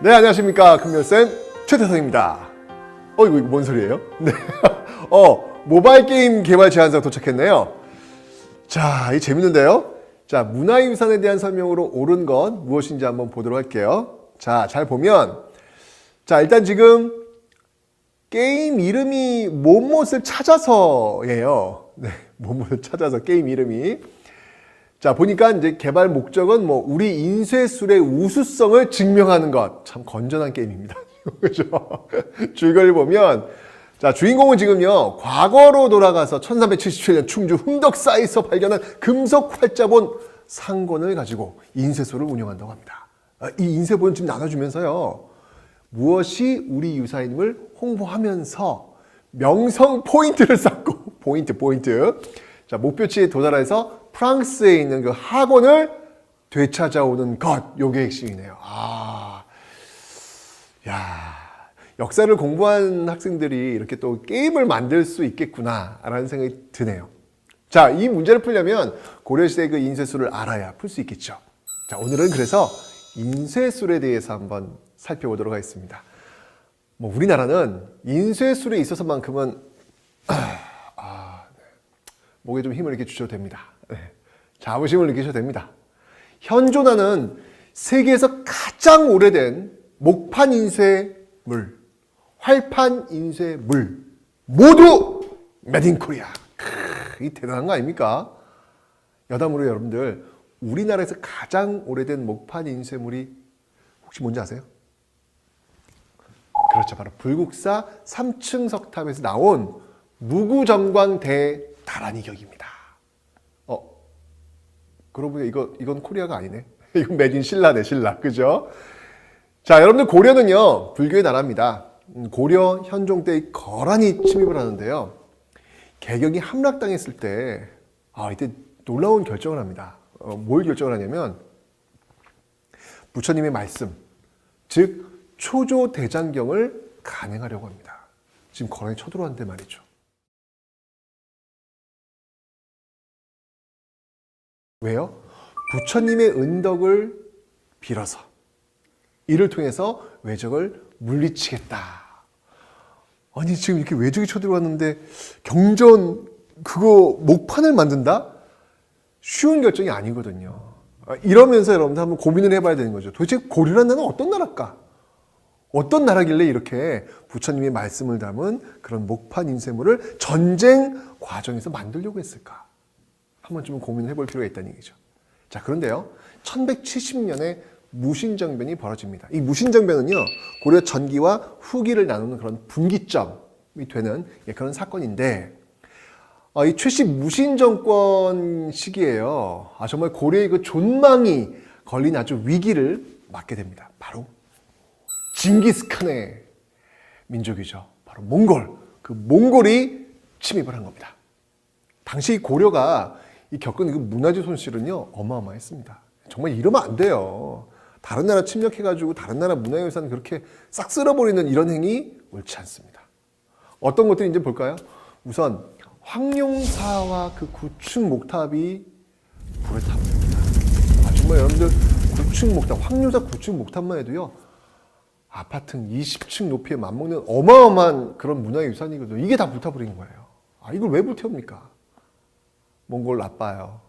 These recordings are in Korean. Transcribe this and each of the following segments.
네, 안녕하십니까. 금열쌤 최태성입니다. 이거 뭔 소리예요? 네. 모바일 게임 개발 제안서 도착했네요. 자, 이 재밌는데요? 자, 문화유산에 대한 설명으로 옳은 건 무엇인지 한번 보도록 할게요. 자, 잘 보면, 자, 일단 지금 게임 이름이 못못을 찾아서예요. 네, 못못을 찾아서 게임 이름이. 자, 보니까 이제 개발 목적은 우리 인쇄술의 우수성을 증명하는 것. 참 건전한 게임입니다. 그죠? 줄거리 보면, 자, 주인공은 지금요, 과거로 돌아가서 1377년 충주 흥덕사에서 발견한 금속 활자본 상권을 가지고 인쇄소를 운영한다고 합니다. 이 인쇄본을 지금 나눠주면서요, 무엇이 우리 유사임을 홍보하면서 명성 포인트를 쌓고, 포인트. 자, 목표치에 도달해서 프랑스에 있는 그 학원을 되찾아오는 것. 요게 핵심이네요. 역사를 공부한 학생들이 이렇게 또 게임을 만들 수 있겠구나라는 생각이 드네요. 자, 이 문제를 풀려면 고려시대 그 인쇄술을 알아야 풀 수 있겠죠. 자, 오늘은 그래서 인쇄술에 대해서 한번 살펴보도록 하겠습니다. 우리나라는 인쇄술에 있어서만큼은 목에 좀 힘을 이렇게 주셔도 됩니다. 네. 자부심을 느끼셔도 됩니다. 현존하는 세계에서 가장 오래된 목판 인쇄물, 활판 인쇄물 모두 메드 인 코리아. 이 대단한 거 아닙니까? 여담으로 여러분들, 우리나라에서 가장 오래된 목판 인쇄물이 혹시 뭔지 아세요? 그렇죠. 바로 불국사 3층 석탑에서 나온 무구정광 대다란이 격입니다. 그러고 보니까 이건 코리아가 아니네. 이건 메딘 신라네, 신라. 그죠? 자, 여러분들, 고려는요, 불교의 나라입니다. 고려 현종 때 거란이 침입을 하는데요. 개경이 함락당했을 때, 이때 놀라운 결정을 합니다. 뭘 결정을 하냐면, 부처님의 말씀, 즉, 초조대장경을 간행하려고 합니다. 지금 거란이 쳐들어왔는데 말이죠. 왜요? 부처님의 은덕을 빌어서 이를 통해서 외적을 물리치겠다. 아니, 지금 이렇게 외적이 쳐들어왔는데 경전 그거 목판을 만든다? 쉬운 결정이 아니거든요. 이러면서 여러분들 한번 고민을 해봐야 되는 거죠. 도대체 고려라는 나라는 어떤 나라일까? 어떤 나라길래 이렇게 부처님의 말씀을 담은 그런 목판 인쇄물을 전쟁 과정에서 만들려고 했을까? 한번 좀 고민을 해볼 필요가 있다는 얘기죠. 자, 그런데요, 1170년에 무신정변이 벌어집니다. 이 무신정변은요, 고려 전기와 후기를 나누는 그런 분기점이 되는 그런 사건인데, 이 최씨 무신정권 시기에요, 정말 고려의 그 존망이 걸린 아주 위기를 맞게 됩니다. 바로 징기스칸의 민족이죠. 바로 몽골. 그 몽골이 침입을 한 겁니다. 당시 고려가 겪은 그 문화재 손실은요, 어마어마했습니다. 정말 이러면 안 돼요. 다른 나라 침략해가지고 다른 나라 문화유산 그렇게 싹 쓸어버리는 이런 행위 옳지 않습니다. 어떤 것들인지 볼까요? 우선 황룡사와 그 9층 목탑이 불에 타버립니다. 정말 여러분들, 9층 목탑, 황룡사 9층 목탑만 해도요, 아파트 20층 높이에 맞먹는 어마어마한 그런 문화유산이거든요. 이게 다 불타버린 거예요. 이걸 왜 불태웁니까? 몽골 나빠요.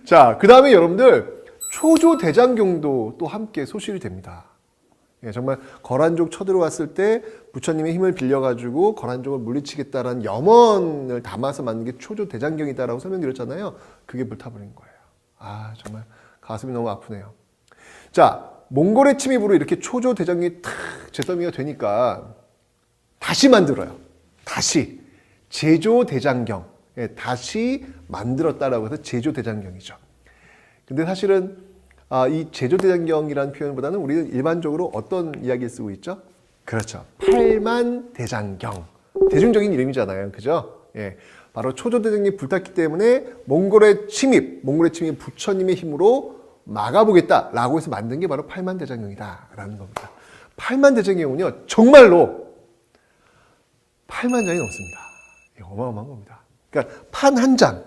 자, 그 다음에 여러분들, 초조대장경도 또 함께 소실이 됩니다. 정말 거란족 쳐들어왔을 때 부처님의 힘을 빌려가지고 거란족을 물리치겠다라는 염원을 담아서 만든 게 초조대장경이다라고 설명드렸잖아요. 그게 불타버린 거예요. 정말 가슴이 너무 아프네요. 자, 몽골의 침입으로 이렇게 초조대장경이 탁 재더미가 되니까 다시 만들어요. 다시 제조대장경. 다시 만들었다라고 해서 제조대장경이죠. 근데 사실은 이 제조대장경이라는 표현보다는 우리는 일반적으로 어떤 이야기를 쓰고 있죠? 그렇죠. 팔만대장경. 대중적인 이름이잖아요. 그죠? 바로 초조대장경이 불탔기 때문에 몽골의 침입 부처님의 힘으로 막아보겠다라고 해서 만든 게 바로 팔만대장경이다라는 겁니다. 팔만대장경은요, 정말로 8만 장이 넘습니다. 어마어마한 겁니다. 그러니까 판 한 장,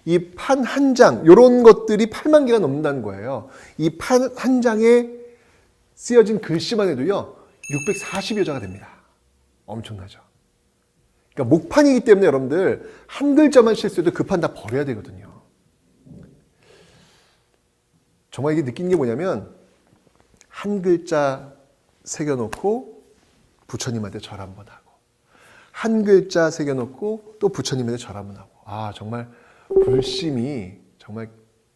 이 판 한 장, 이런 것들이 8만 개가 넘는다는 거예요. 이 판 한 장에 쓰여진 글씨만 해도요 640여 자가 됩니다. 엄청나죠. 그러니까 목판이기 때문에 여러분들 한 글자만 실수해도 그 판 다 버려야 되거든요. 정말 이게 느낀 게 뭐냐면 한 글자 새겨놓고 부처님한테 절 한번 하고 한 글자 새겨놓고 또 부처님한테 절 한번 하고 아 정말 불심이 정말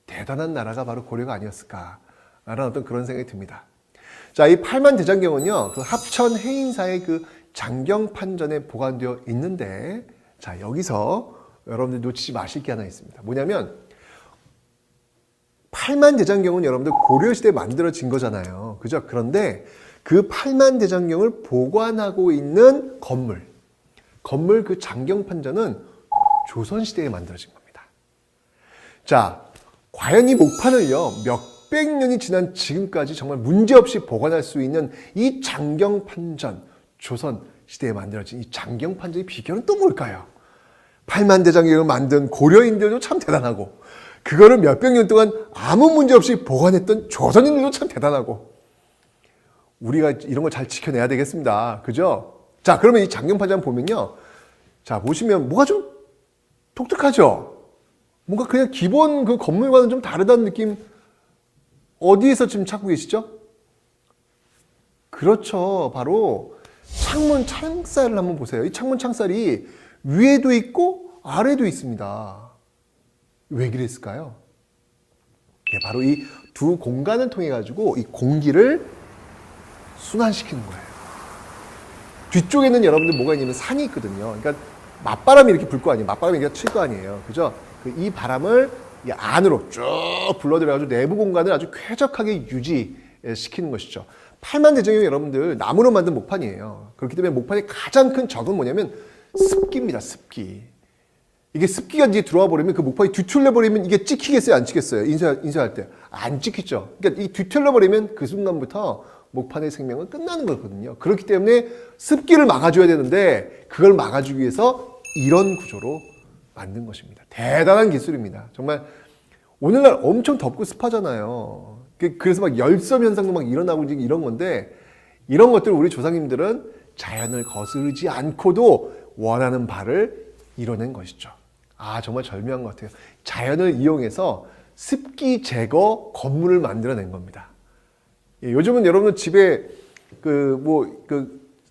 대단한 나라가 바로 고려가 아니었을까라는 어떤 그런 생각이 듭니다. 자, 이 팔만대장경은요 그 합천 해인사의 그 장경판전에 보관되어 있는데 자 여기서 여러분들 놓치지 마실 게 하나 있습니다. 뭐냐면 팔만대장경은 여러분들 고려시대에 만들어진 거잖아요. 그죠? 그런데 그 팔만대장경을 보관하고 있는 건물 그 장경판전은 조선시대에 만들어진 겁니다. 자, 과연 이 목판을요 몇백 년이 지난 지금까지 정말 문제없이 보관할 수 있는 이 장경판전 조선시대에 만들어진 이 장경판전의 비결은 또 뭘까요? 팔만대장경을 만든 고려인들도 참 대단하고 그거를 몇백 년 동안 아무 문제 없이 보관했던 조선인들도 참 대단하고 우리가 이런 걸 잘 지켜내야 되겠습니다. 그죠? 자, 그러면 이 장경판전 보면요. 자, 보시면 뭐가 좀 독특하죠? 뭔가 그냥 기본 그 건물과는 좀 다르다는 느낌 어디에서 지금 찾고 계시죠? 그렇죠. 바로 창문 창살을 한번 보세요. 이 창문 창살이 위에도 있고 아래도 있습니다. 왜 그랬을까요? 바로 이 두 공간을 통해 가지고 이 공기를 순환시키는 거예요. 뒤쪽에는 여러분들 뭐가 있냐면 산이 있거든요. 그러니까 맞바람이 이렇게 불 거 아니에요. 맞바람이 이렇게 칠 거 아니에요. 그죠? 이 바람을 이 안으로 쭉 불러들여가지고 내부 공간을 아주 쾌적하게 유지시키는 것이죠. 팔만대장경이 여러분들 나무로 만든 목판이에요. 그렇기 때문에 목판의 가장 큰 적은 뭐냐면 습기입니다. 습기. 이게 습기가 이제 들어와 버리면 그 목판이 뒤틀려 버리면 이게 찍히겠어요? 안 찍겠어요? 인쇄할 때. 안 찍히죠. 그러니까 이 뒤틀려 버리면 그 순간부터 목판의 생명은 끝나는 거거든요. 그렇기 때문에 습기를 막아줘야 되는데 그걸 막아주기 위해서 이런 구조로 만든 것입니다. 대단한 기술입니다. 정말 오늘날 엄청 덥고 습하잖아요. 그래서 막 열섬 현상도 막 일어나고 이런 건데 이런 것들을 우리 조상님들은 자연을 거스르지 않고도 원하는 바를 이뤄낸 것이죠. 아, 정말 절묘한 것 같아요. 자연을 이용해서 습기 제거 건물을 만들어낸 겁니다. 예, 요즘은 여러분 집에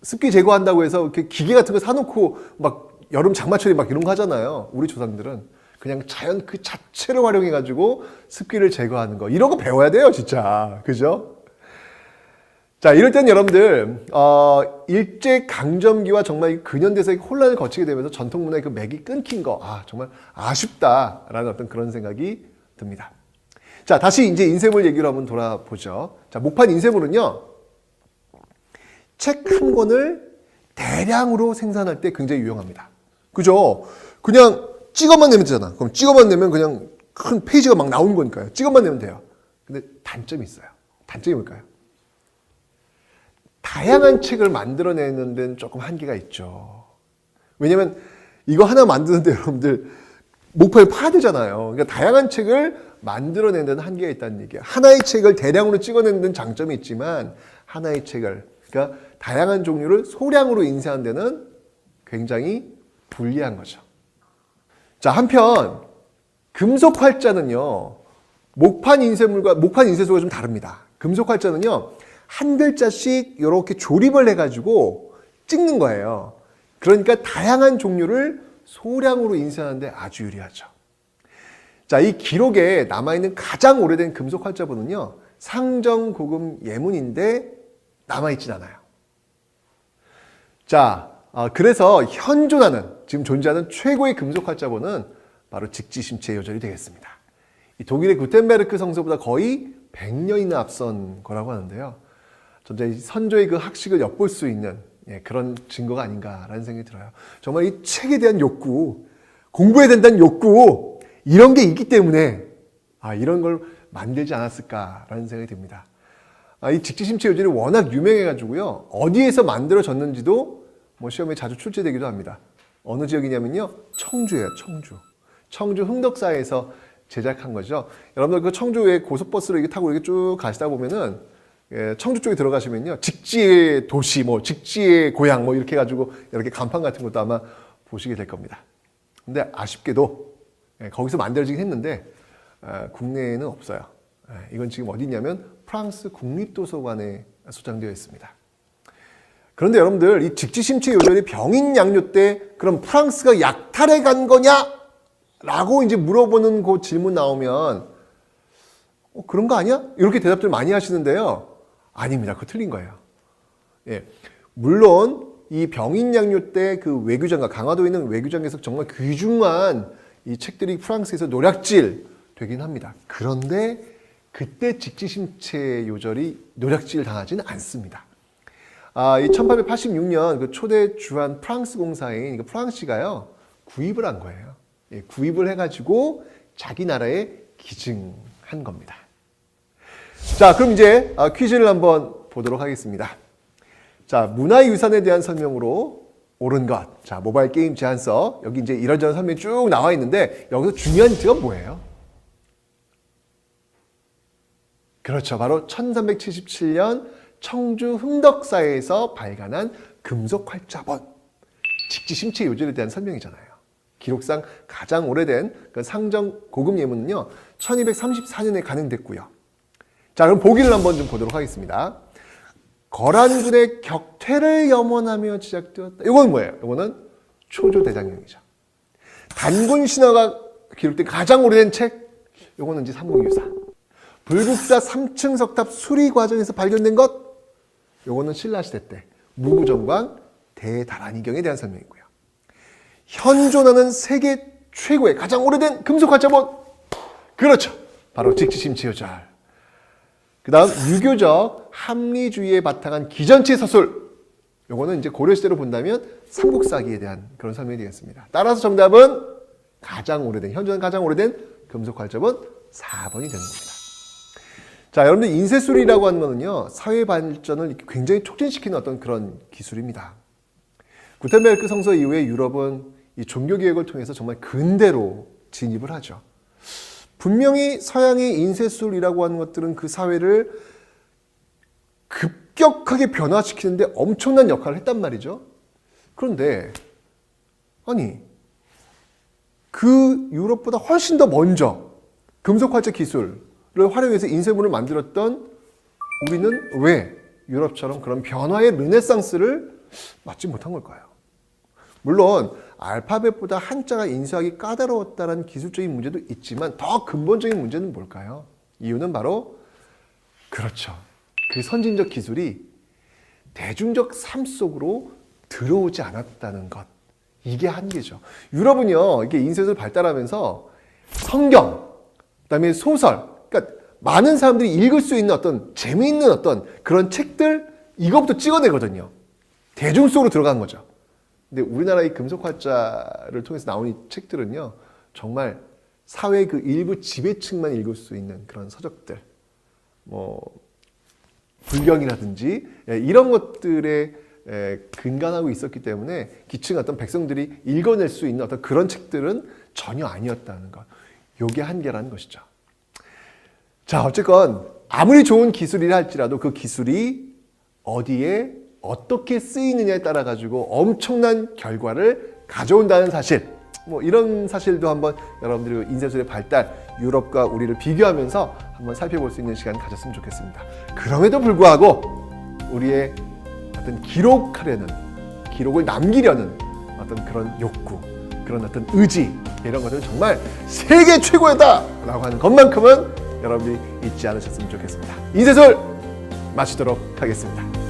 습기 제거한다고 해서 이렇게 기계 같은 거 사놓고 막 여름 장마철에 막 이런 거 하잖아요. 우리 조상들은 그냥 자연 그 자체를 활용해가지고 습기를 제거하는 거 이런 거 배워야 돼요, 진짜. 그죠? 자, 이럴 땐 여러분들 일제 강점기와 정말 근현대사의 혼란을 거치게 되면서 전통 문화의 그 맥이 끊긴 거 정말 아쉽다라는 어떤 그런 생각이 듭니다. 자, 다시 이제 인쇄물 얘기로 한번 돌아보죠. 자, 목판 인쇄물은요 책 한 권을 대량으로 생산할 때 굉장히 유용합니다. 그죠? 그냥 찍어만 내면 되잖아. 그럼 찍어만 내면 그냥 큰 페이지가 막 나오는 거니까요. 찍어만 내면 돼요. 근데 단점이 있어요. 단점이 뭘까요? 다양한 책을 만들어내는 데는 조금 한계가 있죠. 왜냐면 이거 하나 만드는데 여러분들 목판을 파야 되잖아요. 그러니까 다양한 책을 만들어내는 데는 한계가 있다는 얘기예요. 하나의 책을 대량으로 찍어내는 데는 장점이 있지만 하나의 책을 그러니까 다양한 종류를 소량으로 인쇄하는 데는 굉장히 불리한 거죠. 자, 한편 금속 활자는요. 목판 인쇄소가 좀 다릅니다. 금속 활자는요. 한 글자씩 이렇게 조립을 해가지고 찍는 거예요. 그러니까 다양한 종류를 소량으로 인쇄하는데 아주 유리하죠. 자, 이 기록에 남아있는 가장 오래된 금속 활자본은요. 상정고금 예문인데 남아있진 않아요. 자, 그래서 지금 존재하는 최고의 금속 활자본은 바로 직지심체 요절이 되겠습니다. 이 독일의 구텐베르크 성서보다 거의 100년이나 앞선 거라고 하는데요. 전자 선조의 그 학식을 엿볼 수 있는 그런 증거가 아닌가라는 생각이 들어요. 정말 이 책에 대한 욕구, 공부해야 된다는 욕구 이런 게 있기 때문에 이런 걸 만들지 않았을까라는 생각이 듭니다. 이 직지심체 요절이 워낙 유명해가지고요. 어디에서 만들어졌는지도 시험에 자주 출제되기도 합니다. 어느 지역이냐면요. 청주예요. 청주 흥덕사에서 제작한 거죠. 여러분들 그 청주에 고속버스를 이렇게 타고 이렇게 쭉 가시다 보면은 청주 쪽에 들어가시면요, 직지의 도시, 뭐 직지의 고향, 뭐 이렇게 해가지고 이렇게 간판 같은 것도 아마 보시게 될 겁니다. 근데 아쉽게도 거기서 만들어지긴 했는데 국내에는 없어요. 이건 지금 어디 있냐면 프랑스 국립도서관에 소장되어 있습니다. 그런데 여러분들, 이 직지심체 요절이 병인양요 때 그럼 프랑스가 약탈해 간 거냐? 라고 이제 물어보는 그 질문 나오면 그런 거 아니야? 이렇게 대답들 많이 하시는데요. 아닙니다. 그거 틀린 거예요. 예. 물론 이 병인양요 때 그 외교장과 강화도에 있는 외교장에서 정말 귀중한 이 책들이 프랑스에서 노략질 되긴 합니다. 그런데 그때 직지심체 요절이 노략질 당하지는 않습니다. 이 1886년 그 초대 주한 프랑스 공사인 그 프랑시가요, 구입을 한 거예요. 예, 구입을 해가지고 자기 나라에 기증한 겁니다. 자, 그럼 이제 퀴즈를 한번 보도록 하겠습니다. 자, 문화유산에 대한 설명으로 옳은 것. 자, 모바일 게임 제안서. 여기 이제 이런저런 설명이 쭉 나와 있는데 여기서 중요한 힌트가 뭐예요? 그렇죠. 바로 1377년 청주 흥덕사에서 발간한 금속 활자본. 직지심체 요절에 대한 설명이잖아요. 기록상 가장 오래된 그 상정 고급 예문은요, 1234년에 간행됐고요. 자, 그럼 보기를 한번 좀 보도록 하겠습니다. 거란군의 격퇴를 염원하며 제작되었다. 이건 뭐예요? 이거는 초조대장경이죠. 단군 신화가 기록된 가장 오래된 책, 이거는 이제 삼국유사. 불국사 3층 석탑 수리 과정에서 발견된 것, 이거는 신라시대 때 무구정광 대다란이경에 대한 설명이고요. 현존하는 세계 최고의 가장 오래된 금속활자본, 그렇죠. 바로 직지심체 요절. 그 다음 유교적 합리주의에 바탕한 기전체 서술, 요거는 이제 고려시대로 본다면 삼국사기에 대한 그런 설명이 되겠습니다. 따라서 정답은 가장 오래된, 현존 가장 오래된 금속활자본 4번이 되는 겁니다. 자, 여러분들 인쇄술이라고 하는 거는요, 사회 발전을 굉장히 촉진시키는 어떤 그런 기술입니다. 구텐베르크 성서 이후에 유럽은 이 종교개혁을 통해서 정말 근대로 진입을 하죠. 분명히 서양의 인쇄술이라고 하는 것들은 그 사회를 급격하게 변화시키는데 엄청난 역할을 했단 말이죠. 그런데 아니, 그 유럽보다 훨씬 더 먼저 금속활자 기술을 활용해서 인쇄물을 만들었던 우리는 왜 유럽처럼 그런 변화의 르네상스를 맞지 못한 걸까요? 물론 알파벳보다 한자가 인쇄하기 까다로웠다는 기술적인 문제도 있지만 더 근본적인 문제는 뭘까요? 이유는 바로 그렇죠. 그 선진적 기술이 대중적 삶 속으로 들어오지 않았다는 것. 이게 한계죠. 유럽은요, 이게 인쇄술을 발달하면서 성경, 그다음에 소설, 그러니까 많은 사람들이 읽을 수 있는 어떤 재미있는 어떤 그런 책들, 이것부터 찍어내거든요. 대중 속으로 들어간 거죠. 근데 우리나라의 금속활자를 통해서 나온 이 책들은요, 정말 사회 그 일부 지배층만 읽을 수 있는 그런 서적들, 뭐 불경이라든지 이런 것들에 근간하고 있었기 때문에 기층 어떤 백성들이 읽어낼 수 있는 어떤 그런 책들은 전혀 아니었다는 것. 요게 한계라는 것이죠. 자, 어쨌건 아무리 좋은 기술이라 할지라도 그 기술이 어디에 어떻게 쓰이느냐에 따라 가지고 엄청난 결과를 가져온다는 사실, 뭐 이런 사실도 한번 여러분들이 인쇄술의 발달, 유럽과 우리를 비교하면서 한번 살펴볼 수 있는 시간 가졌으면 좋겠습니다. 그럼에도 불구하고 우리의 어떤 기록을 남기려는 어떤 그런 욕구, 그런 어떤 의지, 이런 것들은 정말 세계 최고였다라고 하는 것만큼은 여러분들이 잊지 않으셨으면 좋겠습니다. 인쇄술 마치도록 하겠습니다.